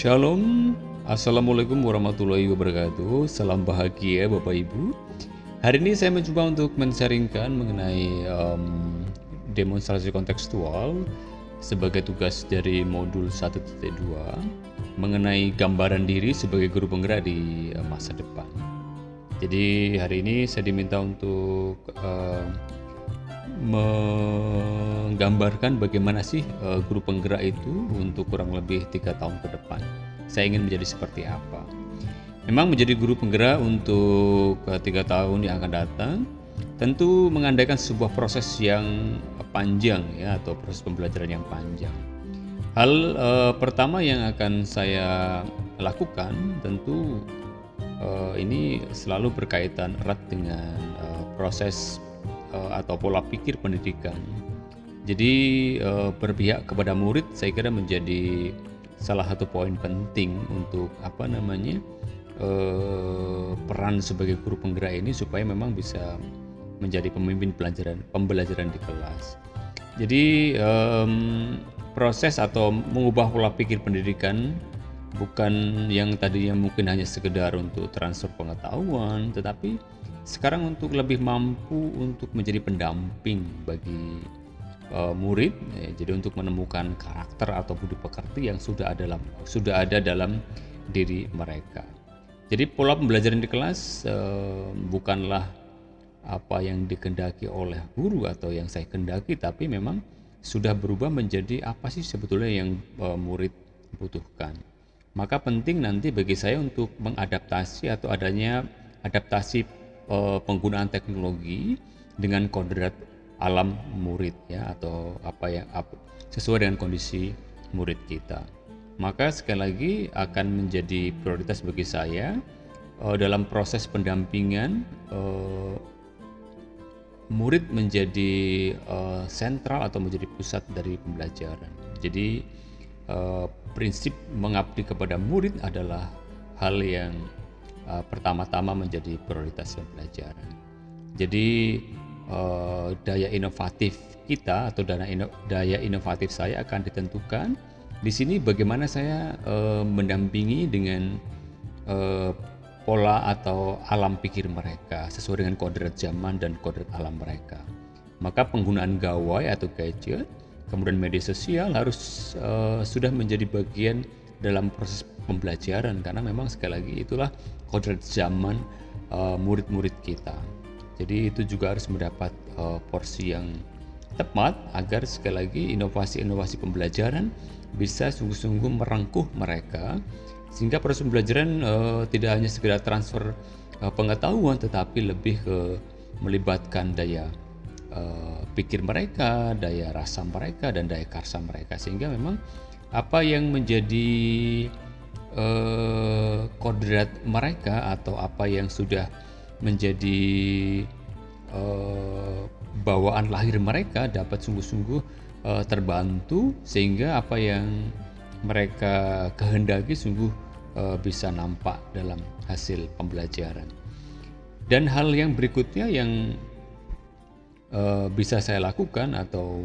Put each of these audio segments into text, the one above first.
Shalom, Assalamualaikum warahmatullahi wabarakatuh. Salam bahagia Bapak Ibu. Hari ini saya mencoba untuk men-sharingkan mengenai demonstrasi kontekstual sebagai tugas dari modul 1.2 mengenai gambaran diri sebagai guru penggerak di masa depan. Jadi hari ini saya diminta untuk menggambarkan bagaimana sih guru penggerak itu untuk kurang lebih 3 tahun ke depan. Saya ingin menjadi seperti apa. Memang menjadi guru penggerak untuk 3 tahun yang akan datang tentu mengandaikan sebuah proses yang panjang ya, atau proses pembelajaran yang panjang. Hal pertama yang akan saya lakukan tentu ini selalu berkaitan erat dengan proses atau pola pikir pendidikan. Jadi berpihak kepada murid saya kira menjadi salah satu poin penting untuk peran sebagai guru penggerak ini supaya memang bisa menjadi pemimpin pembelajaran di kelas. Jadi proses atau mengubah pola pikir pendidikan bukan yang tadinya mungkin hanya sekedar untuk transfer pengetahuan, tetapi sekarang untuk lebih mampu untuk menjadi pendamping bagi murid, jadi untuk menemukan karakter atau budi pekerti yang sudah ada dalam diri mereka. Jadi pola pembelajaran di kelas bukanlah apa yang dikehendaki oleh guru atau yang saya kehendaki, tapi memang sudah berubah menjadi apa sih sebetulnya yang murid butuhkan. Maka penting nanti bagi saya untuk mengadaptasi atau adanya adaptasi penggunaan teknologi dengan kodrat alam murid ya, atau sesuai dengan kondisi murid kita. Maka sekali lagi akan menjadi prioritas bagi saya dalam proses pendampingan murid menjadi sentral atau menjadi pusat dari pembelajaran. Jadi prinsip mengabdi kepada murid adalah hal yang pertama-tama menjadi prioritas pembelajaran. Jadi daya inovatif kita atau daya inovatif saya akan ditentukan di sini bagaimana saya mendampingi dengan pola atau alam pikir mereka sesuai dengan kodrat zaman dan kodrat alam mereka. Maka penggunaan gawai atau gadget, kemudian media sosial harus sudah menjadi bagian dalam proses pembelajaran, karena memang sekali lagi itulah kodrat zaman murid-murid kita. Jadi itu juga harus mendapat porsi yang tepat agar sekali lagi inovasi-inovasi pembelajaran bisa sungguh-sungguh merengkuh mereka, sehingga proses pembelajaran tidak hanya sekedar transfer pengetahuan, tetapi lebih ke melibatkan daya pikir mereka, daya rasa mereka, dan daya karsa mereka, sehingga memang apa yang menjadi kodrat mereka atau apa yang sudah menjadi bawaan lahir mereka dapat sungguh-sungguh terbantu, sehingga apa yang mereka kehendaki sungguh bisa nampak dalam hasil pembelajaran. Dan hal yang berikutnya yang bisa saya lakukan atau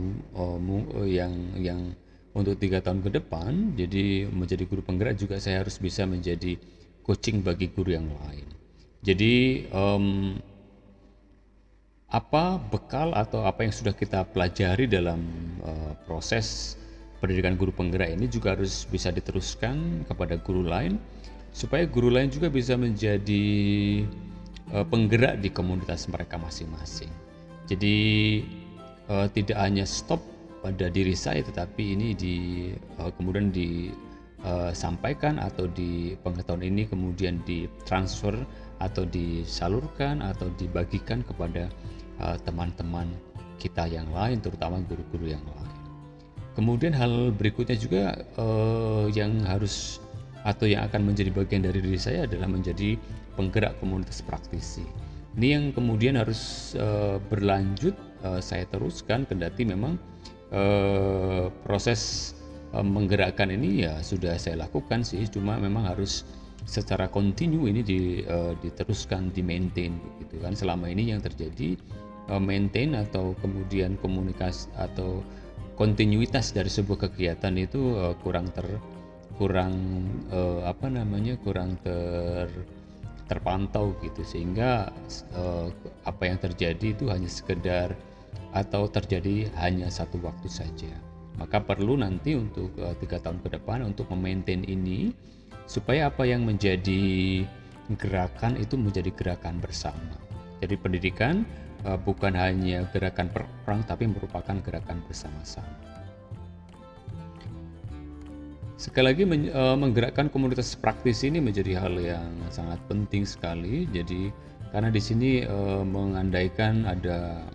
yang untuk 3 tahun ke depan, jadi menjadi guru penggerak juga saya harus bisa menjadi coaching bagi guru yang lain. Jadi apa bekal atau apa yang sudah kita pelajari dalam proses pendidikan guru penggerak ini juga harus bisa diteruskan kepada guru lain, supaya guru lain juga bisa menjadi penggerak di komunitas mereka masing-masing. Jadi tidak hanya stop pada diri saya, tetapi ini kemudian disampaikan atau di pengetahuan ini kemudian ditransfer atau disalurkan atau dibagikan kepada teman-teman kita yang lain, terutama guru-guru yang lain. Kemudian hal berikutnya juga yang harus atau yang akan menjadi bagian dari diri saya adalah menjadi penggerak komunitas praktisi. Ini yang kemudian harus berlanjut saya teruskan, kendati memang proses menggerakkan ini ya sudah saya lakukan sih, cuma memang harus secara kontinu ini diteruskan, di-maintain gitu kan. Selama ini yang terjadi maintain atau kemudian komunikasi atau kontinuitas dari sebuah kegiatan itu kurang kurang kurang terpantau gitu, sehingga apa yang terjadi itu hanya sekedar atau terjadi hanya satu waktu saja. Maka perlu nanti untuk 3 tahun ke depan untuk memaintain ini supaya apa yang menjadi gerakan itu menjadi gerakan bersama. Jadi pendidikan bukan hanya gerakan per orang tapi merupakan gerakan bersama-sama. Sekali lagi menggerakkan komunitas praktis ini menjadi hal yang sangat penting sekali. Jadi karena di sini mengandaikan ada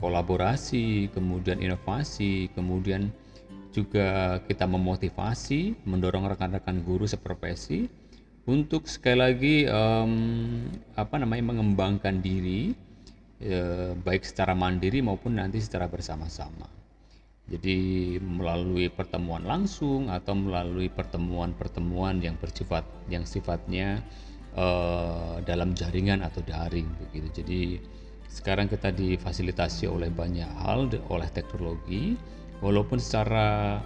kolaborasi, kemudian inovasi, kemudian juga kita memotivasi, mendorong rekan-rekan guru seprofesi untuk sekali lagi mengembangkan diri baik secara mandiri maupun nanti secara bersama-sama. Jadi melalui pertemuan langsung atau melalui pertemuan-pertemuan yang sifatnya dalam jaringan atau daring begitu. Jadi sekarang kita difasilitasi oleh banyak hal oleh teknologi, walaupun secara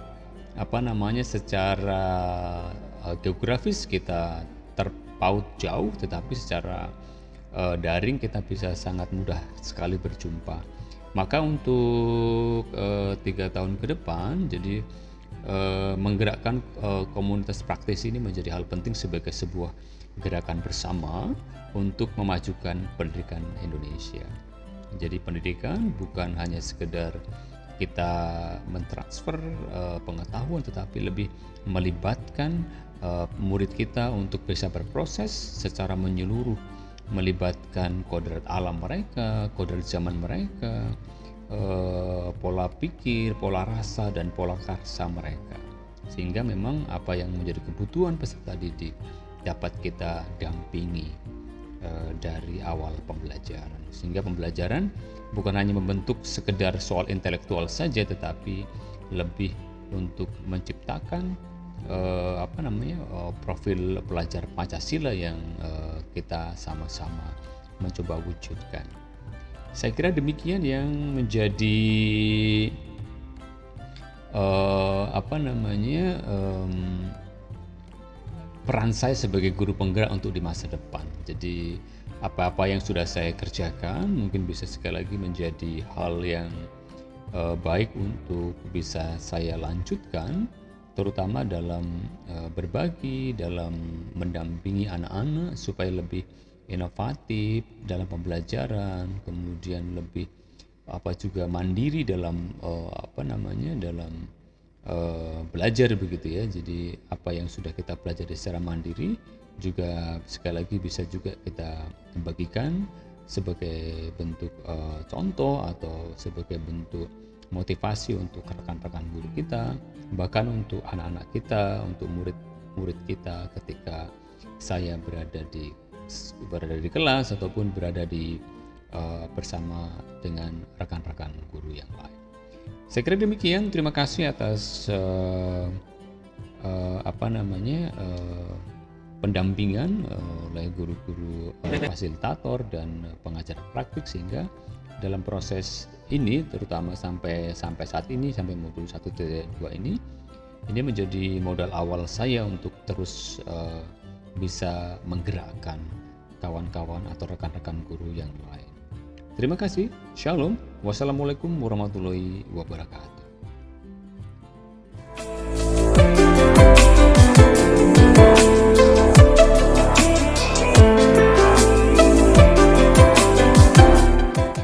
geografis kita terpaut jauh, tetapi secara daring kita bisa sangat mudah sekali berjumpa. Maka untuk 3 tahun ke depan, jadi menggerakkan komunitas praktis ini menjadi hal penting sebagai sebuah gerakan bersama untuk memajukan pendidikan Indonesia. Jadi pendidikan bukan hanya sekedar kita mentransfer pengetahuan, tetapi lebih melibatkan murid kita untuk bisa berproses secara menyeluruh, melibatkan kodrat alam mereka, kodrat zaman mereka, pola pikir, pola rasa, dan pola karsa mereka, sehingga memang apa yang menjadi kebutuhan peserta didik dapat kita dampingi dari awal pembelajaran, sehingga pembelajaran bukan hanya membentuk sekedar soal intelektual saja, tetapi lebih untuk menciptakan profil pelajar Pancasila yang kita sama-sama mencoba wujudkan. Saya kira demikian yang menjadi peran saya sebagai guru penggerak untuk di masa depan. Jadi apa-apa yang sudah saya kerjakan mungkin bisa sekali lagi menjadi hal yang baik untuk bisa saya lanjutkan, terutama dalam berbagi, dalam mendampingi anak-anak supaya lebih inovatif dalam pembelajaran, kemudian lebih juga mandiri dalam dalam belajar begitu ya. Jadi apa yang sudah kita pelajari secara mandiri juga sekali lagi bisa juga kita bagikan sebagai bentuk contoh atau sebagai bentuk motivasi untuk rekan-rekan guru kita, bahkan untuk anak-anak kita, untuk murid-murid kita ketika saya berada di kelas ataupun berada di bersama dengan rekan-rekan guru yang lain. Saya kira demikian. Terima kasih atas pendampingan oleh guru-guru fasilitator dan pengajar praktik, sehingga dalam proses ini terutama sampai saat ini, sampai modul 1.2 ini menjadi modal awal saya untuk terus bisa menggerakkan kawan-kawan atau rekan-rekan guru yang lain. Terima kasih. Shalom. Wassalamualaikum warahmatullahi wabarakatuh.